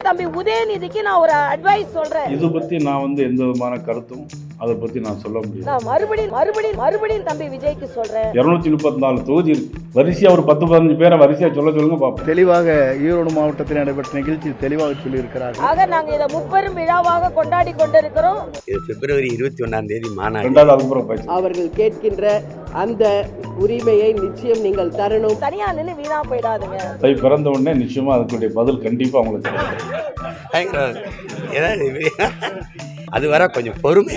தம்பி உதயநிதிக்கு நான் ஒரு அட்வைஸ் சொல்றேன். இது பத்தி நான் எந்த விதமான கருத்தும் அதை பத்தி நான் சொல்ல முடியும். நான் மறுபடியும் தம்பி விஜய்க்கு சொல்றேன். 234 தொகுதி இருக்கு. வரிசையா ஒரு 10-15 பேரை வரிசையா சொல்லுங்க பாப்போம். தெளிவாக ஈரோடு மாவட்டத்தில் நடைபெற்ற நிகழ்ச்சி தெளிவாக சொல்லியிருக்கிறார்கள். ஆக நாங்க இதை முப்பெரும் விழாவாக கொண்டாடி கொண்டிருக்கிறோம். இது பிப்ரவரி 21 மாநாடு. 2வது அதுக்கப்புறம் அவர்கள் கேட்கின்ற அந்த உரிமையை நிச்சயம் நீங்கள் தரணும். தனியா நின்று வீணா போயிடாதுங்க. தை பிறந்த உடனே நிச்சயமா அதுக்குடைய பதில் கண்டிப்பா உங்களுக்கு அது வர கொஞ்சம் பொறுமை.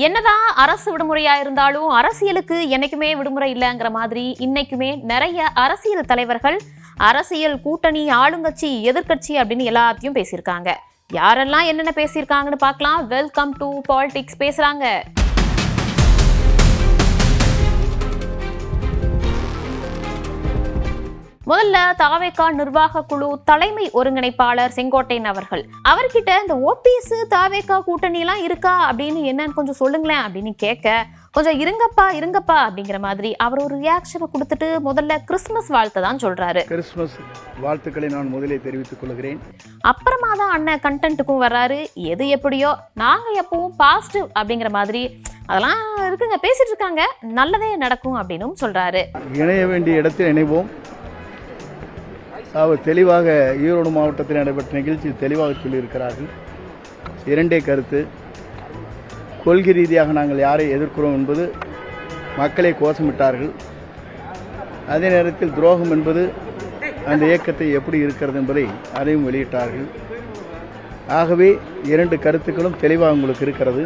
என்னதான் அரசு விடுமுறையா இருந்தாலும் அரசியலுக்கு என்னைக்குமே விடுமுறை இல்லைங்கிற மாதிரி இன்னைக்குமே நிறைய அரசியல் தலைவர்கள் அரசியல் கூட்டணி, ஆளுங்கட்சி, எதிர்கட்சி அப்படின்னு எல்லாத்தையும் பேசியிருக்காங்க. யாரெல்லாம் என்னென்ன பேசியிருக்காங்கன்னு பார்க்கலாம். வெல்கம் டு பாலிடிக்ஸ் பேசுறாங்க. முதல்ல தாவேகா நிர்வாக குழு தலைமை ஒருங்கிணைப்பாளர் செங்கோட்டையன் அவர்கள், அவர்கிட்ட இந்த ஓபிஎஸ் தாவேகா கூட்டணி எல்லாம் இருக்கா அப்படின்னு என்னன்னு கொஞ்சம் சொல்லுங்களேன் அப்படின்னு கேட்க, கொஞ்சம் இருங்கப்பா அப்படிங்கிற மாதிரி அவர் ஒரு ரியாக்ஷனை கொடுத்துட்டு முதல்ல கிறிஸ்துமஸ் வாழ்த்தை தான் சொல்றாரு. கிறிஸ்துமஸ் வாழ்த்துக்களை நான் முதலே தெரிவித்துக் கொள்கிறேன். அப்புறமா தான் அண்ணன் கண்டென்ட்டுக்கும் வர்றாரு. எது எப்படியோ நாங்க எப்பவும் பாசிட்டிவ் அப்படிங்கிற மாதிரி அதெல்லாம் இருக்குங்க, பேசிட்டு இருக்காங்க, நல்லதே நடக்கும் அப்படின்னு சொல்றாரு. இணைய வேண்டிய இடத்தில் இணைவோம். அவர் தெளிவாக ஈரோடு மாவட்டத்தில் நடைபெற்ற நிகழ்ச்சி தெளிவாக சொல்லியிருக்கிறார்கள். இரண்டே கருத்து. கொள்கை ரீதியாக நாங்கள் யாரை எதிர்க்கிறோம் என்பது மக்களை கோஷமிட்டார்கள். அதே நேரத்தில் துரோகம் என்பது அந்த இயக்கத்தை எப்படி இருக்கிறது என்பதை அதையும் வெளியிட்டார்கள். ஆகவே இரண்டு கருத்துக்களும் தெளிவாக உங்களுக்கு இருக்கிறது.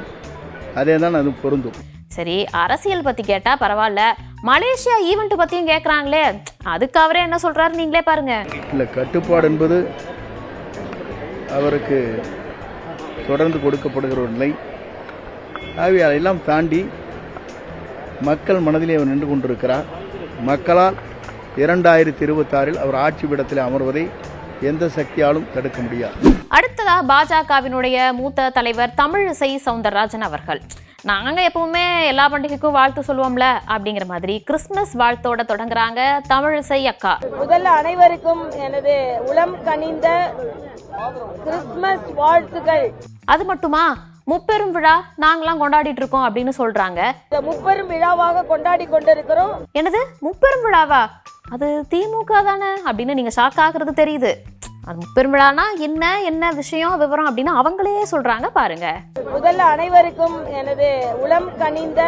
அதே தான் அது பொருந்தும். சரி, அரசியல் பத்தி கேட்டா பரவாயில்ல, மலேசியா ஈவெண்ட் பத்தியும் கேட்கறாங்களே, அதுக்கு அவரே என்ன சொல்றாரு நீங்களே பாருங்க. இல்லை, கட்டுப்பாடு என்பது அவருக்கு தொடர்ந்து கொடுக்கப்படுகிற ஒரு நிலை. ஆகவே அதையெல்லாம் தாண்டி மக்கள் மனதிலே அவர் நின்று கொண்டிருக்கிறார். மக்களால் 2026 அவர் ஆட்சி பீடத்தில் அமர்வதை எந்த சக்தியாலும் தடுக்க முடியாது. அடுத்ததா பாஜகவினுடைய மூத்த தலைவர் தமிழிசை சவுந்தரராஜன் அவர்கள், நாங்க எப்பவுமே எல்லா பண்டிகைக்கும் வாழ்த்து சொல்லுவோம்ல அப்படிங்கிற மாதிரி கிறிஸ்துமஸ் வாழ்த்தோட தொடங்குறாங்க தமிழிசை அக்கா. முதல்ல அனைவருக்கும் எனது உளம் கனிந்த கிறிஸ்துமஸ் வாழ்த்துக்கள். அது மட்டுமா, முப்பெரும் விழா நாங்களாம் கொண்டாடிட்டு இருக்கோம் அப்படின்னு சொல்றாங்க. இந்த முப்பெரும் விழாவாக கொண்டாடி கொண்டிருக்கிறோம். என்னது முப்பெரும் விழாவா? அது திமுக தானே அப்படின்னு நீங்க ஷாக் ஆகுறது தெரியுது. அது முப்பெரும் விழானா என்ன விஷயம் விவரம் அப்படின்னு அவங்களே சொல்றாங்க பாருங்க. முதல்ல அனைவருக்கும் எனது உளம் கனிந்த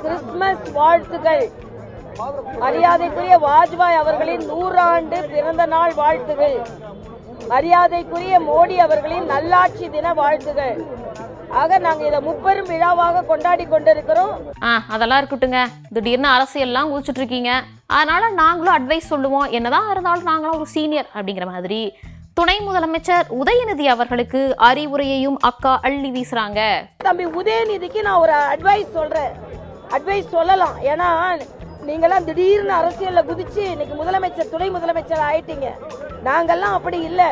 கிறிஸ்துமஸ் வாழ்த்துக்கள். மரியாதைக்குரிய வாஜ்பாய் அவர்களின் 100 ஆண்டு பிறந்த நாள் வாழ்த்துகள். மரியாதைக்குரிய மோடி அவர்களின் நல்லாட்சி தின வாழ்த்துகள். ஆக நாங்க இதை முப்பெரும் விழாவாக கொண்டாடி கொண்டிருக்கிறோம். அதெல்லாம் இருக்கட்டுங்க, திடீர்னு அரசியல்லாம் ஊச்சிட்டு இருக்கீங்க, அதனால நாங்களும் அட்வைஸ் சொல்லுவோம், என்னதான் இருந்தாலும் நாங்களும் ஒரு சீனியர் அப்படிங்கிற மாதிரி துணை முதலமைச்சர் உதயநிதி அவர்களுக்கு அறிவுரையையும் அக்கா அள்ளி வீசுறாங்க. தம்பி உதயநிதிக்கு நான் ஒரு அட்வைஸ் சொல்றேன். அட்வைஸ் சொல்லலாம், ஏன்னா நீங்கெல்லாம் திடீர்னு அரசியல்ல குதிச்சு இன்னைக்கு முதலமைச்சர் துணை முதலமைச்சர் ஆயிட்டீங்க. நாங்கெல்லாம் அப்படி இல்லை.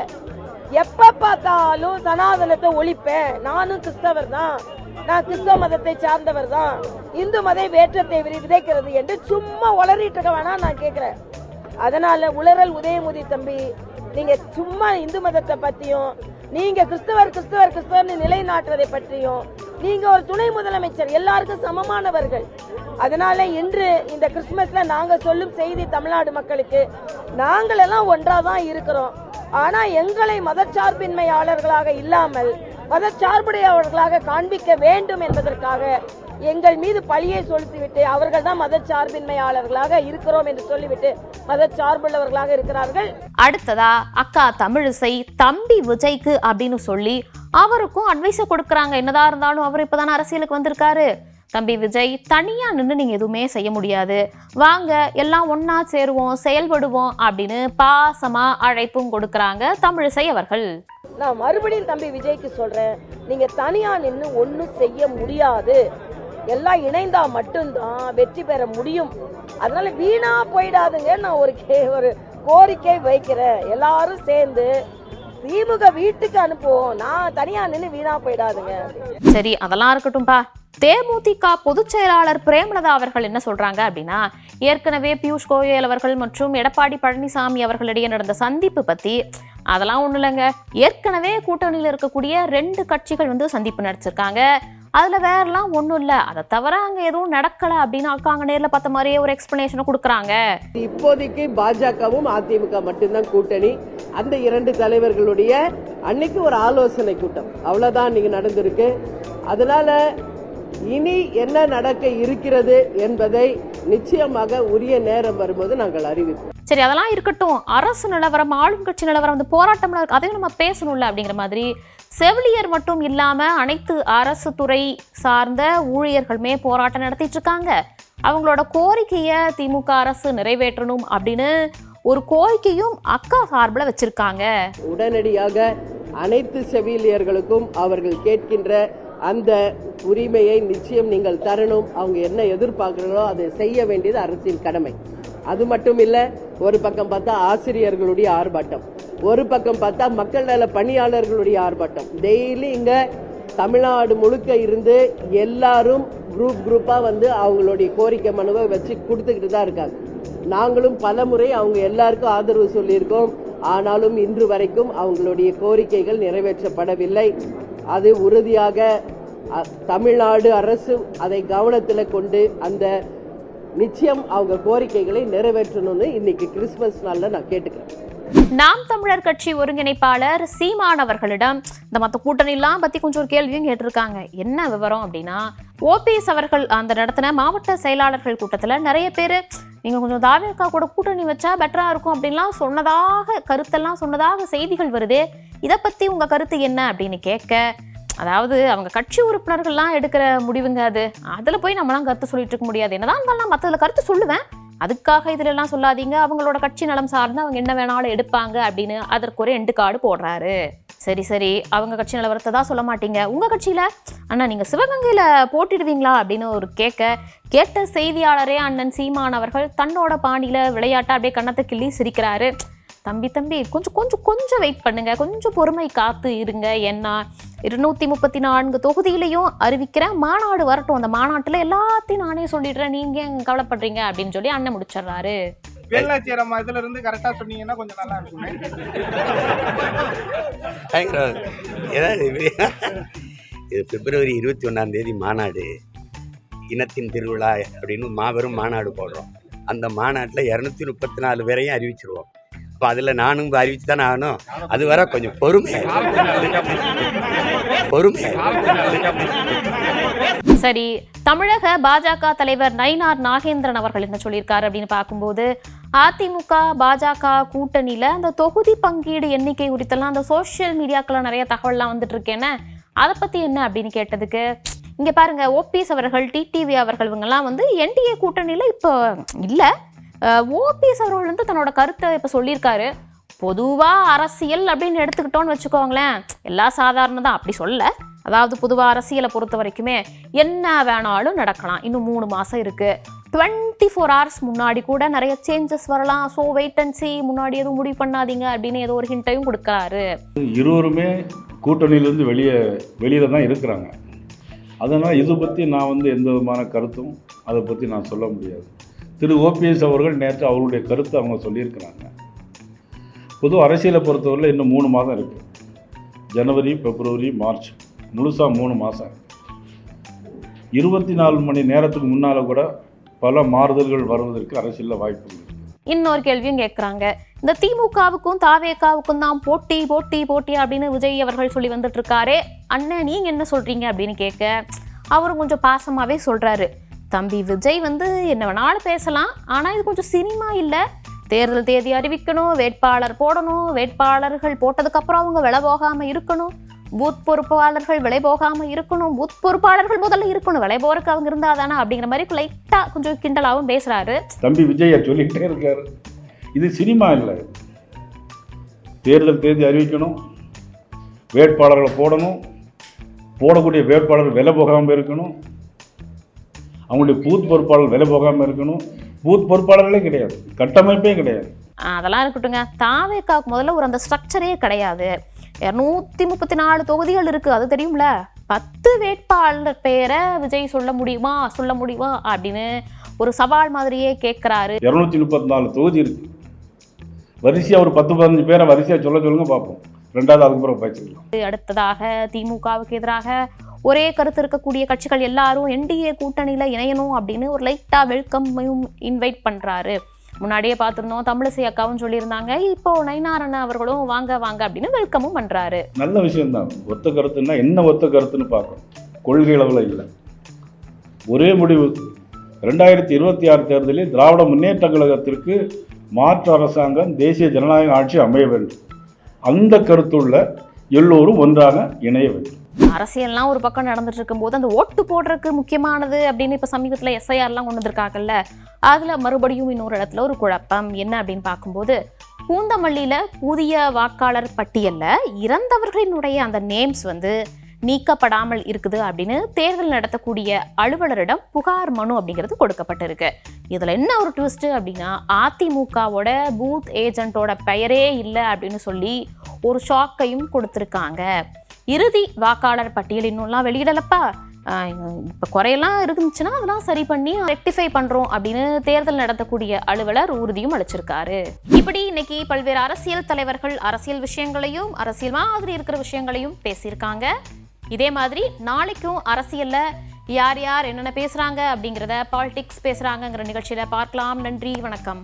எப்ப பார்த்தாலும் சனாதனத்தை ஒழிப்பேன், நானும் கிறிஸ்தவர் தான், நான் கிறிஸ்தவ மதத்தை சார்ந்தவர் தான், இந்து மத வேற்றத்தை விதைக்கிறது என்று சும்மா உளறிட்டு இருக்க வேணாம் நான் கேட்கிறேன். அதனால உளறல் உதயநிதி தம்பி, நீங்க சும்மா இந்து மதத்தை பத்தியும் நீங்க கிறிஸ்தவர்னு நிலைநாட்டுவதை பற்றியும், நீங்க ஒரு துணை முதலமைச்சர், எல்லாருக்கும் சமமானவர்கள். அதனால இன்று இந்த கிறிஸ்துமஸ்ல நாங்க சொல்லும் செய்தி தமிழ்நாடு மக்களுக்கு, நாங்கள் எல்லாம் ஒன்றாதான் இருக்கிறோம். ஆனா எங்களை மதச்சார்பின்மையாளர்களாக இல்லாமல் மதச்சார்புடையவர்களாக காண்பிக்க வேண்டும் என்பதற்காக எங்கள் மீது பழியை செலுத்திவிட்டு அவர்கள் தான் மதச்சார்பின்மையாளர்களாக இருக்கிறோம் என்று சொல்லிவிட்டு மதச்சார்புள்ளவர்களாக இருக்கிறார்கள். அடுத்ததா அக்கா தமிழிசை தம்பி விஜய்க்கு அப்படின்னு சொல்லி அவருக்கும் அட்வைஸை கொடுக்கறாங்க. என்னதான் இருந்தாலும் அவர் இப்பதான அரசியலுக்கு வந்திருக்காரு. தம்பி விஜய், தனியா நின்று நீங்க எதுவுமே செய்ய முடியாது, வாங்க எல்லாம் ஒன்னா சேருவோம், செயல்படுவோம் அப்படின்னு பாசமா அழைப்பும் கொடுக்கறாங்க தமிழிசை அவர்கள். நான் மறுபடியும் தம்பி விஜய்க்கு சொல்றேன், நீங்க தனியா நின்று ஒன்னும் செய்ய முடியாது, எல்லாம் இணைந்தா மட்டும்தான் வெற்றி பெற முடியும். அதனால வீணா போயிடாதுங்க. நான் ஒரு கோரிக்கை வைக்கிறேன், எல்லாரும் சேர்ந்து திமுக வீட்டுக்கு அனுப்புவோம். நான் தனியா நின்று வீணா போயிடாதுங்க. சரி, அதெல்லாம் இருக்கட்டும்பா. தேமுதிக பொதுச் செயலாளர் பிரேமலதா அவர்கள் என்ன சொல்றாங்க அப்படின்னா, ஏற்கனவே பியூஷ் கோயல் அவர்கள் மற்றும் எடப்பாடி பழனிசாமி அவர்களிடையே நடந்த சந்திப்பு பத்தி அதெல்லாம் ஒண்ணு இல்லைங்க, ஏற்கனவே கூட்டணியில் இருக்கக்கூடிய 2 கட்சிகள் வந்து சந்திப்பு நடத்திருக்காங்க, அதுல வேறலாம் ஒண்ணும் இல்ல, அதை தவிர அங்க எதுவும் நடக்கல அப்படின்னு அங்க நேர்ல பார்த்த மாதிரியே ஒரு எக்ஸ்பிளனேஷன் கொடுக்குறாங்க. இப்போதைக்கு பாஜகவும் அதிமுக மட்டும்தான் கூட்டணி. அந்த 2 தலைவர்களுடைய அன்னைக்கு ஒரு ஆலோசனை கூட்டம் அவ்வளவுதான் இன்னைக்கு நடந்திருக்கு. அதனால இனி என்ன நடக்க இருக்கிறது என்பதை நிச்சயமாக உரிய நேரம் வரும்போது நாங்கள் அறிவிப்போம். சரி, அதெல்லாம் இருக்கட்டும், அரசு நிலவரம், ஆளுங்கட்சி நிலவரம், வந்து போராட்டம் அதையும் நம்ம பேசணும்ல அப்படிங்கிற மாதிரி செவிலியர் மட்டும் இல்லாம அனைத்து அரசு துறை சார்ந்த ஊழியர்களுமே போராட்டம் நடத்திட்டு இருக்காங்க. அவங்களோட கோரிக்கையை திமுக அரசு நிறைவேற்றணும் அப்படின்னு ஒரு கோரிக்கையும் அக்கா சார்பில் வச்சிருக்காங்க. உடனடியாக அனைத்து செவிலியர்களுக்கும் அவர்கள் கேட்கின்ற அந்த உரிமையை நிச்சயம் நீங்கள் தரணும். அவங்க என்ன எதிர்பார்க்கிறாங்களோ அதை செய்ய வேண்டியது அரசின் கடமை. அது மட்டும் இல்ல, ஒரு பக்கம் பார்த்தா ஆசிரியர்களுடைய ஆர்ப்பாட்டம், ஒரு பக்கம் பார்த்தா மக்கள் நல பணியாளர்களுடைய ஆர்ப்பாட்டம். டெய்லி இங்க தமிழ்நாடு முழுக்க இருந்து எல்லாரும் குரூப்பா வந்து அவங்களுடைய கோரிக்கை மனுவை வச்சு கொடுத்துக்கிட்டு தான் இருக்காங்க. நாங்களும் பல முறை அவங்க எல்லாருக்கும் ஆதரவு சொல்லியிருக்கோம். ஆனாலும் இன்று வரைக்கும் அவங்களுடைய கோரிக்கைகள் நிறைவேற்றப்படவில்லை. அது உறுதியாக தமிழ்நாடு அரசு அதை கவனத்தில் கொண்டு அந்த நிச்சயம் அவங்க கோரிக்கைகளை நிறைவேற்றணும்னு இன்னைக்கு கிறிஸ்துமஸ் நாள்ல நான் கேட்டுக்கிறேன். நாம் தமிழர் கட்சி ஒருங்கிணைப்பாளர் சீமான் அவர்களிடம் இந்த மற்ற கூட்டணிலாம் பத்தி கொஞ்சம் ஒரு கேள்வியும் கேட்டிருக்காங்க. என்ன விவரம் அப்படின்னா, ஓபிஎஸ் அவர்கள் அந்த நடத்தின மாவட்ட செயலாளர்கள் கூட்டத்துல நிறைய பேர் நீங்க கொஞ்சம் தாவேகா கூட கூட்டணி வச்சா பெட்டரா இருக்கும் அப்படின்லாம் கருத்தெல்லாம் சொன்னதாக செய்திகள் வருது, இதை பத்தி உங்க கருத்து என்ன அப்படின்னு கேட்க, அதாவது அவங்க கட்சி உறுப்பினர்கள்லாம் எடுக்கிற முடிவுங்க அதுல போய் நம்மளாம் கருத்து சொல்லிட்டு இருக்க முடியாது, என்னதான் இருந்தாலும் மற்றதுல கருத்து சொல்லுவேன், அதுக்காக இதுல எல்லாம் சொல்லாதீங்க, அவங்களோட கட்சி நலம் சார்ந்து அவங்க என்ன வேணாலும் எடுப்பாங்க அப்படின்னு அதற்கு ஒரு எண்டு கார்டு போடுறாரு. சரி, அவங்க கட்சி நிலவரத்தை தான் சொல்ல மாட்டீங்க, உங்க கட்சியில அண்ணா நீங்க சிவகங்கையில போட்டிடுவீங்களா அப்படின்னு ஒரு கேட்ட செய்தியாளரே அண்ணன் சீமான் அவர்கள் தன்னோட பாணியில விளையாட்டா அப்படியே கண்ணத்தை கிள்ளி சிரிக்கிறாரு. தம்பி கொஞ்சம் வெயிட் பண்ணுங்க, கொஞ்சம் பொறுமை காத்து இருங்க, ஏன்னா 234 தொகுதியிலையும் அறிவிக்கிற மாநாடு வரட்டும், அந்த மாநாட்டுல எல்லாத்தையும் நானே சொல்லிடுறேன், நீங்க எங்க கவலைப்படுறீங்க அப்படின்னு சொல்லி அண்ணன் முடிச்சிடுறாரு. வேலாச்சேரம் இதுல இருந்து கரெக்டா சொன்னீங்கன்னா கொஞ்சம் நல்லா இருக்குமே. இது பிப்ரவரி 21 மாநாடு, இனத்தின் திருவிழா அப்படின்னு மாபெரும் மாநாடு போடுறோம். அந்த மாநாட்டில் 234 பேரையும் அறிவிச்சிருவோம். இப்போ அதில் நானும் அறிவிச்சு தானே ஆகணும். அது வர கொஞ்சம் பொறுமை. சரி, தமிழக பாஜக தலைவர் நயினார் நாகேந்திரன் அவர்கள் என்ன சொல்லியிருக்காரு அப்படின்னு பார்க்கும்போது, அதிமுக பாஜக கூட்டணியில அந்த தொகுதி பங்கீடு எண்ணிக்கை குறித்தெல்லாம் அந்த சோசியல் மீடியாக்கெல்லாம் நிறைய தகவல்லாம் வந்துட்டு இருக்கேன்னு, அதை பத்தி என்ன அப்படின்னு கேட்டதுக்கு, இங்க பாருங்க, ஓபிஎஸ் அவர்கள், டிடிவி அவர்கள் இவங்கெல்லாம் வந்து என்டிஏ கூட்டணியில இப்போ இல்ல, ஓபிஎஸ் அவர்கள் வந்து தன்னோட கருத்தை இப்ப சொல்லியிருக்காரு. பொதுவா அரசியல் அப்படின்னு எடுத்துக்கிட்டோன்னு வச்சுக்கோங்களேன், எல்லா சாதாரண தான், அப்படி சொல்ல, அதாவது பொதுவா அரசியலை பொறுத்த வரைக்குமே என்ன வேணாலும் நடக்கலாம், இன்னும் 3 மாசம் இருக்கு, 24 hours முன்னாடி கூட நிறைய சேஞ்சஸ் வரலாம், ஸோ வெயிட் அண்ட் சி, முன்னாடி எதுவும் முடிவு பண்ணாதீங்க அப்படின்னு ஏதோ ஒரு ஹிண்ட்டையும் கொடுக்குறாரு. இருவருமே கூட்டணியிலேருந்து வெளியில தான் இருக்கிறாங்க. அதனால் இதை பற்றி நான் வந்து எந்த விதமான கருத்தும் அதை பற்றி நான் சொல்ல முடியாது. திரு ஓபிஎஸ் அவர்கள் நேற்று அவருடைய கருத்தை அவங்க சொல்லியிருக்கிறாங்க. பொது அரசியலை பொறுத்தவரையில் இன்னும் 3 மாதம் இருக்குது. ஜனவரி, பிப்ரவரி, மார்ச், முழுசாக 3 மாதம். 24 மணி நேரத்துக்கு முன்னால் கூட பல மாறுதல்கள் வருவதற்கு அரசியலில் வாய்ப்பு இருக்குது. இன்னொரு கேள்வியும் கேட்குறாங்க, இந்த திமுகவுக்கும் தாவேகாவுக்கும் தான் போட்டி அப்படின்னு விஜய் அவர்கள் சொல்லி வந்துட்டு இருக்காரே, அண்ணன் நீங்க என்ன சொல்றீங்க அப்படின்னு கேட்க, அவரும் கொஞ்சம் பாசமாவே சொல்றாரு, தம்பி விஜய் வந்து என்ன வேணாலும் பேசலாம், ஆனா இது கொஞ்சம் சினிமா இல்ல, தேர்தல் தேதி அறிவிக்கணும், வேட்பாளர் போடணும், வேட்பாளர்கள் போட்டதுக்கு அப்புறம் அவங்க விலை போகாம இருக்கணும், பூத் பொறுப்பாளர்கள் விலை போகாம இருக்கணும், பூத் பொறுப்பாளர்கள் முதல்ல இருக்கணும், விலை போறதுக்கு அவங்க இருந்தா தானே அப்படிங்கிற மாதிரி லைட்டா கொஞ்சம் கிண்டலாவும் பேசுறாரு. தம்பி விஜய் சொல்லிக்கிட்டே இருக்காரு, இது சினிமா இல்லை, தேர்தல் தேதி அறிவிக்கணும், வேட்பாளர்களை போடணும், போடக்கூடிய வேட்பாளர் விலை போகாமல் இருக்கணும், அவங்களுடைய பூத் பொறுப்பாளர் விலை போகாமல் இருக்கணும். பூத் பொறுப்பாளர்களே கிடையாது, கட்டமைப்பே கிடையாது. அதெல்லாம் இருக்கட்டுங்க, தாவேகாவுக்கு முதல்ல ஒரு அந்த ஸ்ட்ரக்சரே கிடையாது. 234 தொகுதிகள் இருக்கு, அது தெரியும்ல, 10 வேட்பாளர் பெயரை விஜய் சொல்ல முடியுமா அப்படின்னு ஒரு சவால் மாதிரியே கேட்கிறாரு. 234 தொகுதி இருக்கு. வரிசையா ஒரு 10-15 பேரை வரிசையா சொல்லுங்க பார்ப்போம். ரெண்டாவது அதுக்கப்புறம் பேசிக்கலாம். அடுத்ததாக திமுகவுக்கு எதிராக ஒரே கருத்து இருக்கக்கூடிய கட்சிகள் எல்லாரும் என்டிஏ கூட்டணியில இணையணும் அப்படின்னு ஒரு லைட்டா வெல்கம்மையும் இன்வைட் பண்றாரு. முன்னாடியே பார்த்துருந்தோம், தமிழிசை அக்காவும் சொல்லியிருந்தாங்க. இப்போ நயினார் அவர்களும் வாங்க அப்படின்னு வெல்கமும் பண்றாரு. நல்ல விஷயம் தான். ஒத்த கருத்துன்னா என்ன ஒத்த கருத்துன்னு பார்க்கணும். கொள்கை அளவில் இல்லை. ஒரே முடிவு. 2026 தேர்தலில் திராவிட முன்னேற்ற கழகத்திற்கு மாற்று அரசாங்கம், தேசிய ஜனநாயக ஆட்சி அமைய வேண்டும். அந்த கருத்துள்ள எல்லோரும் ஒன்றாக இணைய வேண்டும். அரசியல்லாம் ஒரு பக்கம் நடந்துட்டு இருக்கும்போது அந்த ஓட்டு போடுறதுக்கு முக்கியமானது அப்படின்னு இப்ப சமீபத்தில் எஸ்ஐஆர்லாம் கொண்டு வந்திருக்காங்கல்ல, அதுல மறுபடியும் இன்னொரு இடத்துல ஒரு குழப்பம் என்ன அப்படின்னு பார்க்கும்போது, பூந்தமல்லியில புதிய வாக்காளர் பட்டியல்ல இறந்தவர்களினுடைய அந்த நேம்ஸ் நீக்கப்படாமல் இருக்குது அப்படின்னு தேர்தல் நடத்தக்கூடிய அலுவலரிடம் புகார் மனு அப்படிங்கிறது கொடுக்கப்பட்டிருக்கு. இதுல என்ன ஒரு ட்விஸ்ட் அப்படின்னா, அதிமுகவோட பூத் ஏஜென்ட்டோட பெயரே இல்லை அப்படின்னு சொல்லி ஒரு ஷாக்கையும் கொடுத்துருக்காங்க. இறுதி வாக்காளர் பட்டியல் இன்னும்லாம் வெளியிடலப்பா, இப்போ குறையெல்லாம் இருந்துச்சுன்னா அதெல்லாம் சரி பண்ணி ரெக்டிஃபை பண்றோம் அப்படின்னு தேர்தல் நடத்தக்கூடிய அலுவலர் உறுதியும் அளிச்சிருக்காரு. இப்படி இன்னைக்கு பல்வேறு அரசியல் தலைவர்கள் அரசியல் விஷயங்களையும் அரசியல் மாதிரி இருக்கிற விஷயங்களையும் பேசியிருக்காங்க. இதே மாதிரி நாளைக்கும் அரசியல்ல யார் யார் என்னென்ன பேசுறாங்க அப்படிங்கிறத பாலிடிக்ஸ் பேசுறாங்கங்கிற நிகழ்ச்சியில பார்க்கலாம். நன்றி, வணக்கம்.